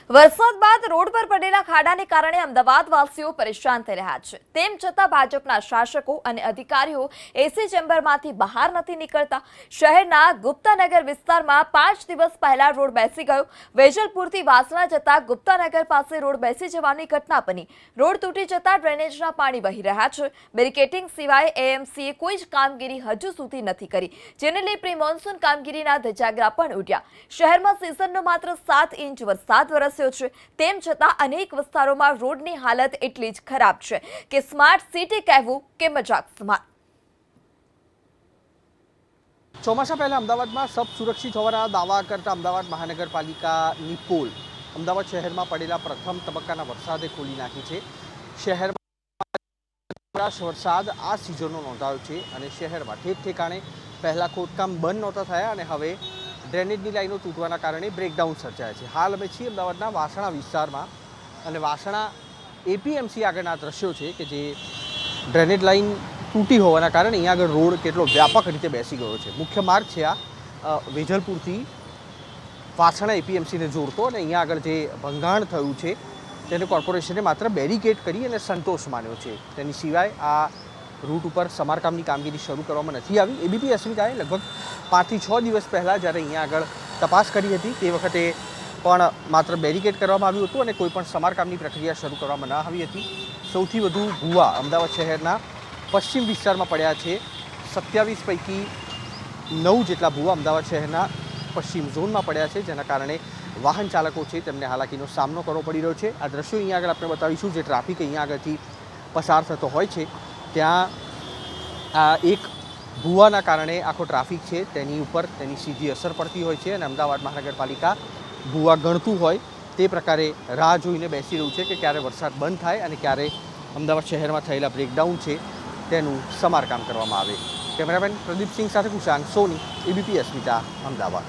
વરસાદ બાદ રોડ પર પડેલા ખાડાને કારણે અમદાવાદવાસીઓ પરેશાન થઈ રહ્યા છે। તેમ છતાં ભાજપના શાસકો અને અધિકારીઓ એસી ચેમ્બરમાંથી બહાર નથી નીકળતા। શહેરના ગુપ્તાનગર વિસ્તારમાં 5 દિવસ પહેલા રોડ બેસી ગયો। વેજલપુરથી વાસણા જતા ગુપ્તાનગર પાસે રોડ બેસી જવાની ઘટના બની। રોડ તૂટી જતા ડ્રેનેજના પાણી વહી રહ્યા છે। બેરિકેટિંગ સિવાય એએમસીએ કોઈ જ કામગીરી હજુ સુધી નથી કરી, જેને લઈ પ્રી મોન્સૂન કામગીરીના ધજાગરા પણ ઉડ્યા। શહેરમાં સિઝનનો માત્ર 7 ઇંચ વરસાદ વરસ્યો છે। તેમ છતાં અનેક વિસ્તારોમાં રોડની હાલત એટલી જ ખરાબ છે કે સ્માર્ટ સિટી કહેવું કે મજાક સમાન। ચોમાસા પહેલા અમદાવાદમાં સબ સુરક્ષિત હોવાના દાવા કરતા અમદાવાદ મહાનગરપાલિકાની પોલ અમદાવાદ શહેરમાં પડેલા પ્રથમ તબક્કાના વરસાદે ખોલી નાખી છે। શહેરમાં વરસાદ આ સિઝનનો નોંધાયો છે અને શહેરમાં ઠેક ઠેકાણે પહેલા ખોદકામ બંધ નહોતા થયા અને હવે ડ્રેનેજની લાઈનો તૂટવાના કારણે બ્રેકડાઉન સર્જાયા છે। હાલ અમે છીએ અમદાવાદના વાસણા વિસ્તારમાં અને વાસણા એપીએમસી આગળના દ્રશ્યો છે કે જે ડ્રેનેજ લાઈન તૂટી હોવાના કારણે અહીંયા આગળ રોડ કેટલો વ્યાપક રીતે બેસી ગયો છે। મુખ્ય માર્ગ છે આ વેજલપુરથી વાસણા એપીએમસીને જોડતો અને અહીંયા આગળ જે ભંગાણ થયું છે તેને કોર્પોરેશને માત્ર બેરિકેડ કરી અને સંતોષ માન્યો છે। તેની સિવાય આ રૂટ ઉપર સમારકામની કામગીરી શરૂ કરવામાં નથી આવી। એબીપી અસ્મિતાએ લગભગ 5 થી 6 દિવસ પહેલાં જ્યારે અહીંયા આગળ તપાસ કરી હતી તે વખતે પણ માત્ર બેરિકેડ કરવામાં આવ્યું હતું અને કોઈ પણ સમારકામની પ્રક્રિયા શરૂ કરવામાં ન આવી હતી। સૌથી વધુ ભૂવા અમદાવાદ શહેરના પશ્ચિમ વિસ્તારમાં પડ્યા છે। 27 પૈકી 9 જેટલા ભૂવા અમદાવાદ શહેરના પશ્ચિમ ઝોનમાં પડ્યા છે, જેના કારણે વાહન ચાલકો છે તેમને હાલાકીનો સામનો કરવો પડી રહ્યો છે। આ દ્રશ્યો અહીંયા આગળ આપણે બતાવીશું। જે ટ્રાફિક અહીંયા આગળથી પસાર થતો હોય છે ત્યાં એક ભૂવાના કારણે આખો ટ્રાફિક છે તેની ઉપર તેની સીધી અસર પડતી હોય છે અને અમદાવાદ મહાનગરપાલિકા ભૂવા ગણતું હોય તે પ્રકારે રાહ જોઈને બેસી રહ્યું છે કે ક્યારે વરસાદ બંધ થાય અને ક્યારે અમદાવાદ શહેરમાં થયેલા બ્રેકડાઉન છે તેનું સમારકામ કરવામાં આવે। કેમેરામેન પ્રદીપસિંહ સાથે કુશાંગ સોની, એબીપી અસ્મિતા, અમદાવાદ।